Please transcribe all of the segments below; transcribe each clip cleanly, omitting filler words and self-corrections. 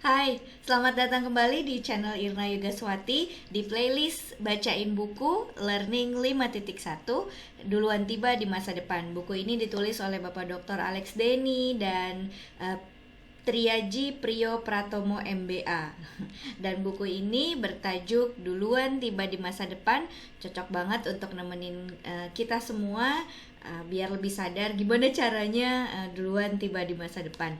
Hai, selamat datang kembali di channel Irna Yugaswati di playlist Bacain Buku Learning 5.1 Duluan Tiba di Masa Depan. Buku ini ditulis oleh Bapak Dr. Alex Denny dan Triaji Priyo Pratomo MBA. Dan buku ini bertajuk Duluan Tiba di Masa Depan. Cocok banget untuk nemenin kita semua biar lebih sadar gimana caranya duluan tiba di masa depan.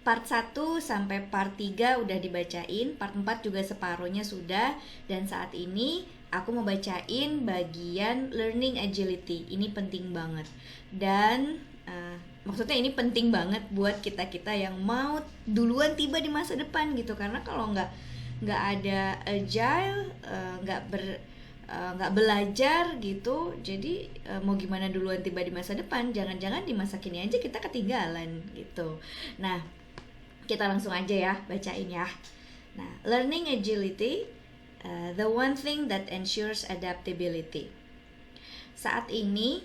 Part 1 sampai part 3 udah dibacain, part 4 juga separuhnya sudah. Dan saat ini aku mau bacain bagian learning agility. Ini penting banget. Dan maksudnya ini penting banget buat kita-kita yang mau duluan tiba di masa depan gitu. Karena kalau nggak ada agile, nggak belajar gitu, jadi mau gimana duluan tiba di masa depan, jangan-jangan di masa kini aja kita ketinggalan gitu. Nah, kita langsung aja ya bacain ya. Nah, learning agility, the one thing that ensures adaptability. Saat ini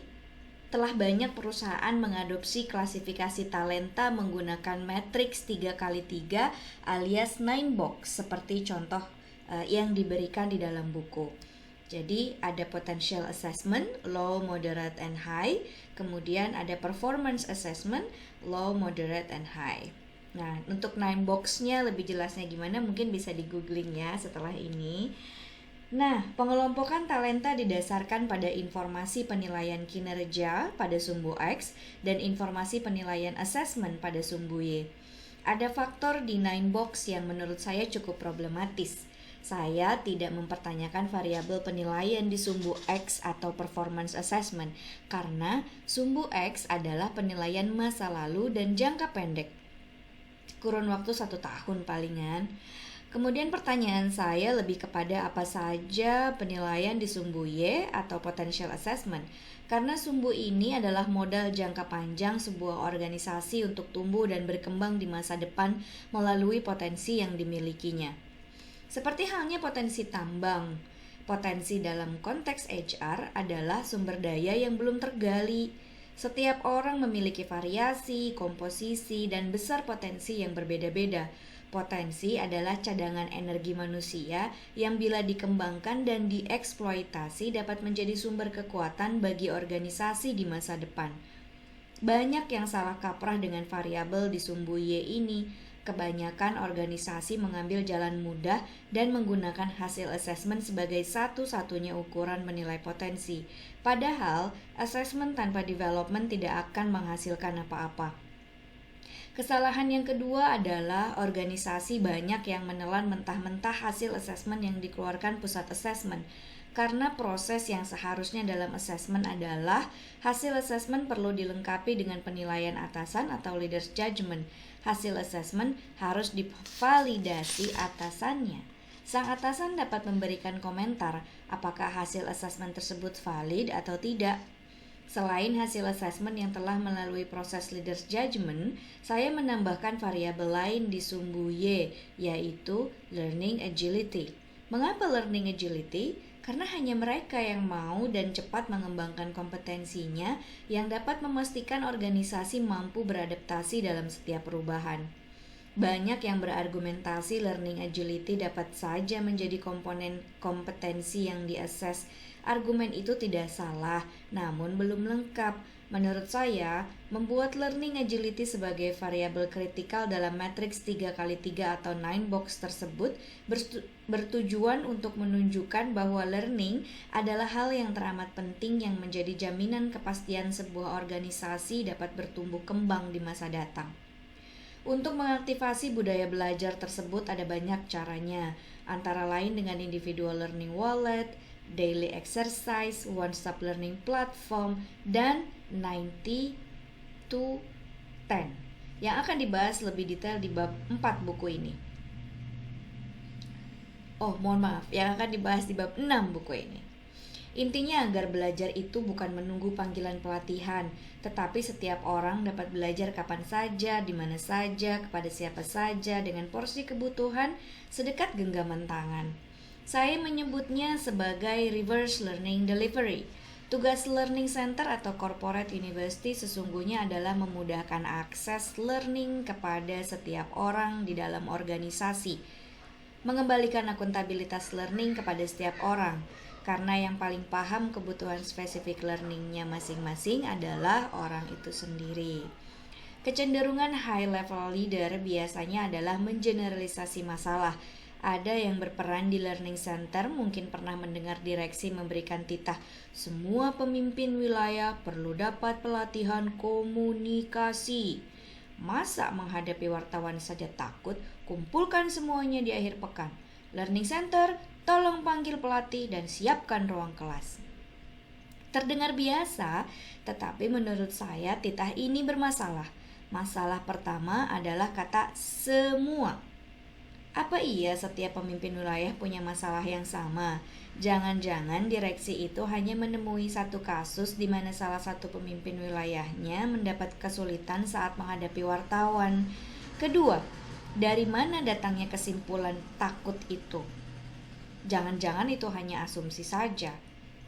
telah banyak perusahaan mengadopsi klasifikasi talenta menggunakan matriks 3x3 alias 9 box seperti contoh yang diberikan di dalam buku. Jadi ada potential assessment, low, moderate, and high. Kemudian ada performance assessment, low, moderate, and high. Nah, untuk 9 box-nya lebih jelasnya gimana mungkin bisa di googling ya setelah ini. Nah, pengelompokan talenta didasarkan pada informasi penilaian kinerja pada sumbu X dan informasi penilaian assessment pada sumbu Y. Ada faktor di 9 box yang menurut saya cukup problematis. Saya tidak mempertanyakan variabel penilaian di sumbu X atau performance assessment karena sumbu X adalah penilaian masa lalu dan jangka pendek, kurun waktu 1 tahun palingan. Kemudian pertanyaan saya lebih kepada apa saja penilaian di sumbu Y atau potential assessment, karena sumbu ini adalah modal jangka panjang sebuah organisasi untuk tumbuh dan berkembang di masa depan melalui potensi yang dimilikinya. Seperti halnya potensi tambang, potensi dalam konteks HR adalah sumber daya yang belum tergali. Setiap orang memiliki variasi, komposisi, dan besar potensi yang berbeda-beda. Potensi adalah cadangan energi manusia yang bila dikembangkan dan dieksploitasi dapat menjadi sumber kekuatan bagi organisasi di masa depan. Banyak yang salah kaprah dengan variabel di sumbu Y ini. Kebanyakan organisasi mengambil jalan mudah dan menggunakan hasil asesmen sebagai satu-satunya ukuran menilai potensi. Padahal, asesmen tanpa development tidak akan menghasilkan apa-apa. Kesalahan yang kedua adalah organisasi banyak yang menelan mentah-mentah hasil asesmen yang dikeluarkan pusat asesmen. Karena proses yang seharusnya dalam asesmen adalah hasil asesmen perlu dilengkapi dengan penilaian atasan atau leaders judgment. Hasil asesmen harus divalidasi atasannya. Sang atasan dapat memberikan komentar apakah hasil asesmen tersebut valid atau tidak. Selain hasil asesmen yang telah melalui proses leaders judgment, saya menambahkan variabel lain di sumbu Y, yaitu learning agility. Mengapa learning agility? Karena hanya mereka yang mau dan cepat mengembangkan kompetensinya yang dapat memastikan organisasi mampu beradaptasi dalam setiap perubahan. Banyak yang berargumentasi learning agility dapat saja menjadi komponen kompetensi yang diakses. Argumen itu tidak salah, namun belum lengkap. Menurut saya, membuat learning agility sebagai variabel kritikal dalam matriks 3x3 atau 9 box tersebut bertujuan untuk menunjukkan bahwa learning adalah hal yang teramat penting yang menjadi jaminan kepastian sebuah organisasi dapat bertumbuh kembang di masa datang. Untuk mengaktifasi budaya belajar tersebut ada banyak caranya, antara lain dengan individual learning wallet, daily exercise, one-stop learning platform, dan 90 to 10 yang akan dibahas lebih detail di bab 4 buku ini. Yang akan dibahas di bab 6 buku ini. Intinya agar belajar itu bukan menunggu panggilan pelatihan, tetapi setiap orang dapat belajar kapan saja, di mana saja, kepada siapa saja, dengan porsi kebutuhan sedekat genggaman tangan. Saya menyebutnya sebagai reverse learning delivery. Tugas Learning Center atau Corporate University sesungguhnya adalah memudahkan akses learning kepada setiap orang di dalam organisasi, mengembalikan akuntabilitas learning kepada setiap orang, karena yang paling paham kebutuhan spesifik learningnya masing-masing adalah orang itu sendiri. Kecenderungan high level leader biasanya adalah mengeneralisasi masalah. Ada yang berperan di Learning Center mungkin pernah mendengar direksi memberikan titah, semua pemimpin wilayah perlu dapat pelatihan komunikasi. Masa menghadapi wartawan saja takut? Kumpulkan semuanya di akhir pekan. Learning Center, tolong panggil pelatih dan siapkan ruang kelas. Terdengar biasa, tetapi menurut saya titah ini bermasalah. Masalah pertama adalah kata semua. Apa iya setiap pemimpin wilayah punya masalah yang sama? Jangan-jangan direksi itu hanya menemui satu kasus di mana salah satu pemimpin wilayahnya mendapat kesulitan saat menghadapi wartawan. Kedua, dari mana datangnya kesimpulan takut itu? Jangan-jangan itu hanya asumsi saja.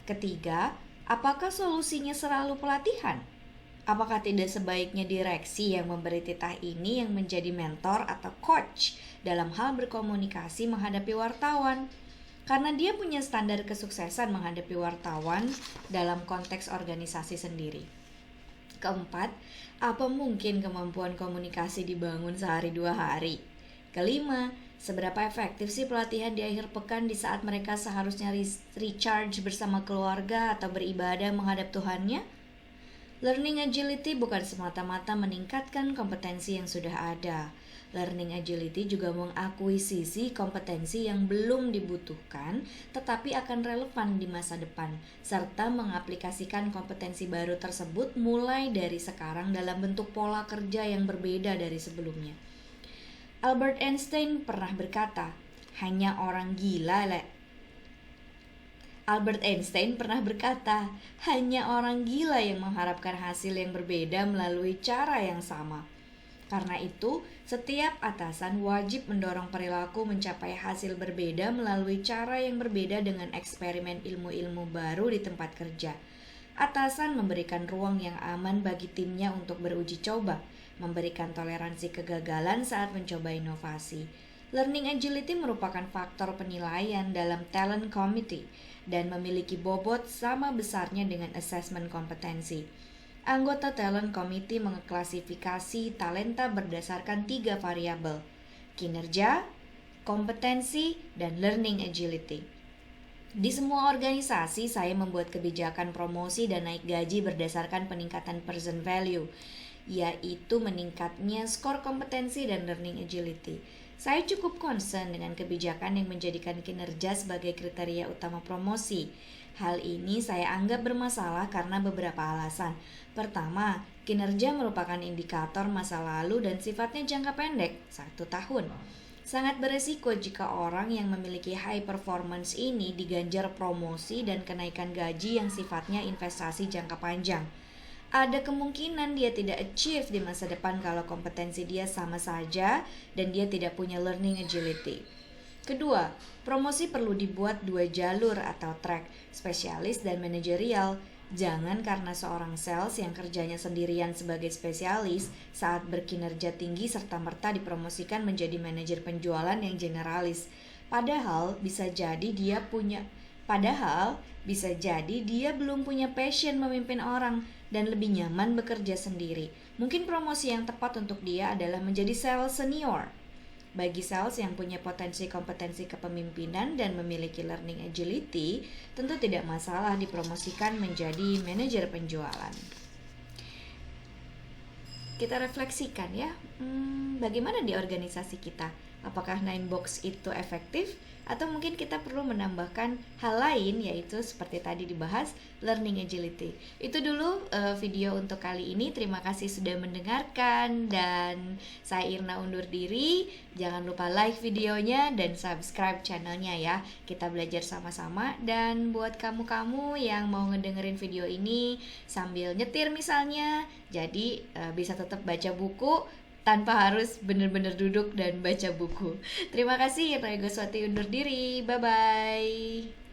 Ketiga, apakah solusinya selalu pelatihan? Apakah tidak sebaiknya direksi yang memberi titah ini yang menjadi mentor atau coach dalam hal berkomunikasi menghadapi wartawan? Karena dia punya standar kesuksesan menghadapi wartawan dalam konteks organisasi sendiri. Keempat, apa mungkin kemampuan komunikasi dibangun sehari 2 hari? Kelima, seberapa efektif sih pelatihan di akhir pekan di saat mereka seharusnya recharge bersama keluarga atau beribadah menghadap Tuhannya? Learning agility bukan semata-mata meningkatkan kompetensi yang sudah ada. Learning agility juga mengakuisisi kompetensi yang belum dibutuhkan tetapi akan relevan di masa depan, serta mengaplikasikan kompetensi baru tersebut mulai dari sekarang dalam bentuk pola kerja yang berbeda dari sebelumnya. Albert Einstein pernah berkata, hanya orang gila yang mengharapkan hasil yang berbeda melalui cara yang sama. Karena itu, setiap atasan wajib mendorong perilaku mencapai hasil berbeda melalui cara yang berbeda dengan eksperimen ilmu-ilmu baru di tempat kerja. Atasan memberikan ruang yang aman bagi timnya untuk beruji coba, memberikan toleransi kegagalan saat mencoba inovasi. Learning agility merupakan faktor penilaian dalam talent committee dan memiliki bobot sama besarnya dengan asesmen kompetensi. Anggota talent committee mengklasifikasi talenta berdasarkan 3 variabel: kinerja, kompetensi, dan learning agility. Di semua organisasi, saya membuat kebijakan promosi dan naik gaji berdasarkan peningkatan person value, yaitu meningkatnya skor kompetensi dan learning agility. Saya cukup concern dengan kebijakan yang menjadikan kinerja sebagai kriteria utama promosi. Hal ini saya anggap bermasalah karena beberapa alasan. Pertama, kinerja merupakan indikator masa lalu dan sifatnya jangka pendek, 1 tahun. Sangat beresiko jika orang yang memiliki high performance ini diganjar promosi dan kenaikan gaji yang sifatnya investasi jangka panjang. Ada kemungkinan dia tidak achieve di masa depan kalau kompetensi dia sama saja dan dia tidak punya learning agility. Kedua, promosi perlu dibuat 2 jalur atau track, spesialis dan manajerial. Jangan karena seorang sales yang kerjanya sendirian sebagai spesialis saat berkinerja tinggi serta-merta dipromosikan menjadi manajer penjualan yang generalis. Padahal bisa jadi dia belum punya passion memimpin orang dan lebih nyaman bekerja sendiri. Mungkin promosi yang tepat untuk dia adalah menjadi sales senior. Bagi sales yang punya potensi kompetensi kepemimpinan dan memiliki learning agility, tentu tidak masalah dipromosikan menjadi manajer penjualan. Kita refleksikan ya, bagaimana di organisasi kita? Apakah 9box itu efektif? Atau mungkin kita perlu menambahkan hal lain, yaitu seperti tadi dibahas, learning agility. Itu dulu video untuk kali ini. Terima kasih sudah mendengarkan, dan saya Irna undur diri. Jangan lupa like videonya dan subscribe channelnya ya. Kita belajar sama-sama. Dan buat kamu-kamu yang mau ngedengerin video ini sambil nyetir misalnya, jadi bisa tetap baca buku tanpa harus benar-benar duduk dan baca buku. Terima kasih, Irna Egoswati undur diri. Bye-bye.